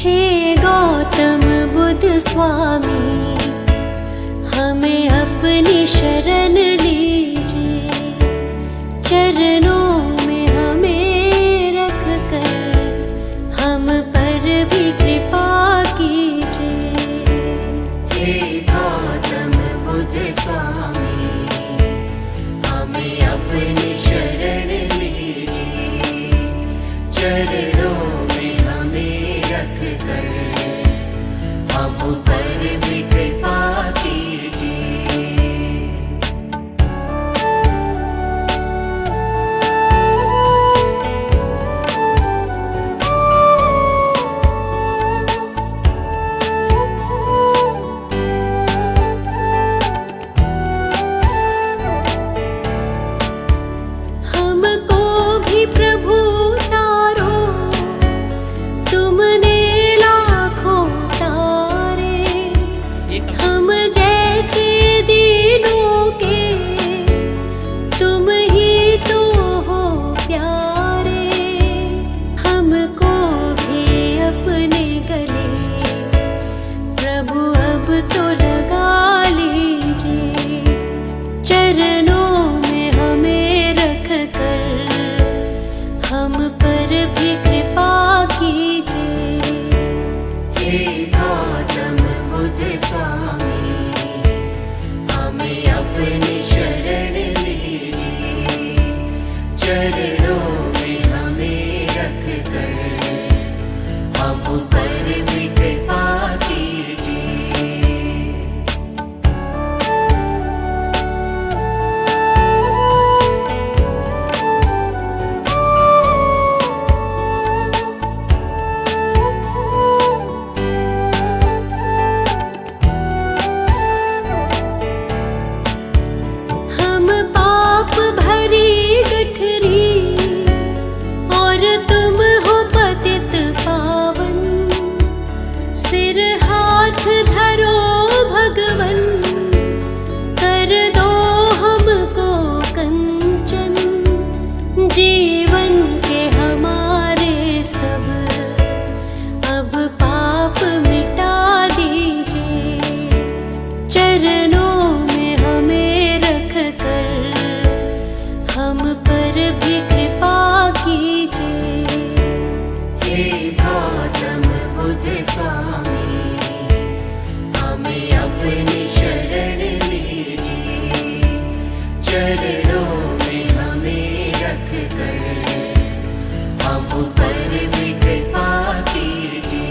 हे गौतम बुद्ध स्वामी, हमें अपनी शरण लीजिए। चरणों में हमें रख कर हम पर भी कृपा कीजिए। हे गौतम बुद्ध स्वामी, हमें अपनी शरण लीजिए। चरणों में हमें रख कर हम पर भी कृपा कीजिए। हमको भी प्रभु तारो, तुमने लाखों तारे। हम जैसे दीनों के तुम ही तो हो प्यारे। हमको भी अपने गले प्रभु अब तो लगा लीजिए। चरणों में हमें रख कर हम पर भी कृपा कीजिए। हे गौतम बुद्ध स्वामी, हमें अपनी शरण लीजिए। चरणों में हमें रख कर हम पर भी कृपा कीजिए। हम पाप भरी गठरी और तुम हो पतित पावन। सिर हाथ धरो भगवन, कर दो हमको कंचन। जीवन के हमारे सब अब पाप मिटा दीजिए। चरणों में हमें रख कर हम पर भी कृपा कीजिए। हे गौतम बुद्ध स्वामी, हमें अपनी शरण लीजिए। चरणों में हमें रख कर हम पर भी कृपा कीजिए।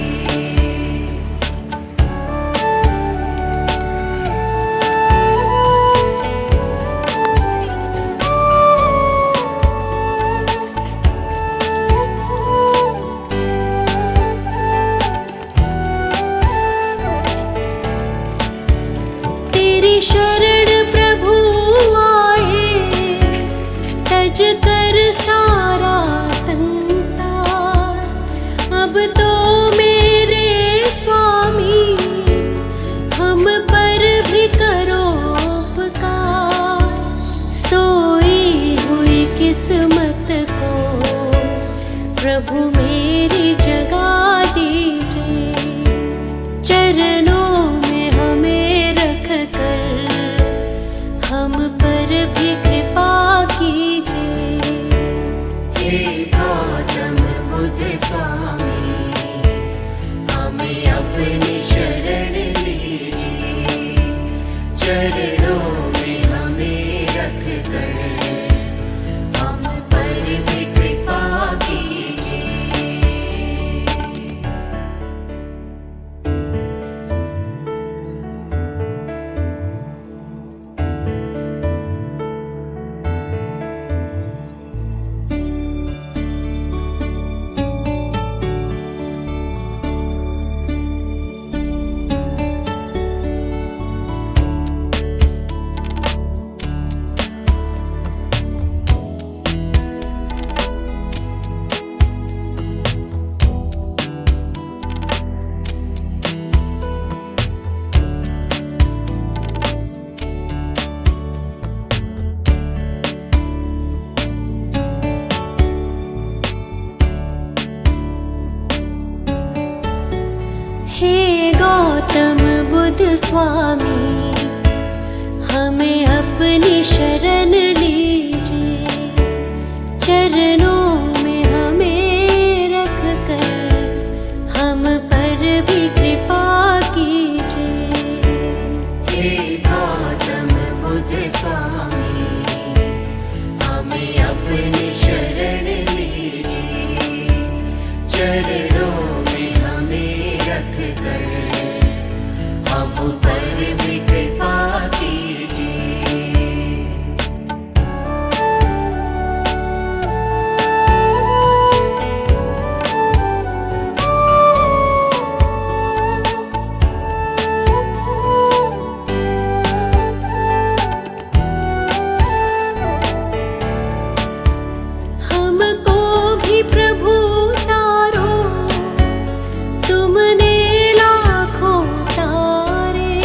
तेरी शरण प्रभु आए, तज कर सारा संसार। अब तो मेरे स्वामी हम पर भी करो उपकार। सोई हुई किस्मत को प्रभु मेरी जगा दीजिए। चरणों में हमें रख कर हम पर भी कृपा कीजिए। हे गौतम बुद्ध स्वामी, हे गौतम बुद्ध स्वामी, हमें अपनी शरण लीजिए। चरणों में हमें रख कर हम पर भी कृपा कीजिए। हे गौतम बुद्ध स्वामी, हमें अपनी शरण लीजिए। चरणों में हमें रख कर हम पर भी कृपा कीजिए। हमको भी प्रभु तारो, तुमने लाखों तारे।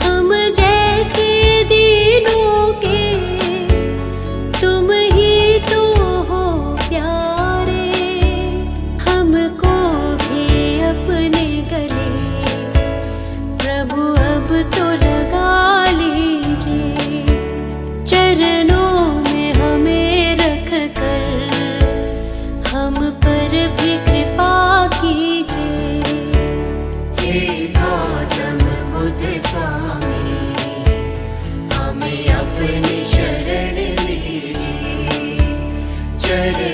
हम जैसे दीनों के तुम ही तो हो प्यारे। हमको भी अपने गले प्रभु अब तो लगा लीजिए। चरणों में हमें रख कर हम पर भी कृपा कीजिए। हे गौतम बुद्ध स्वामी, हमें अपनी शरण लीजिए। चरणों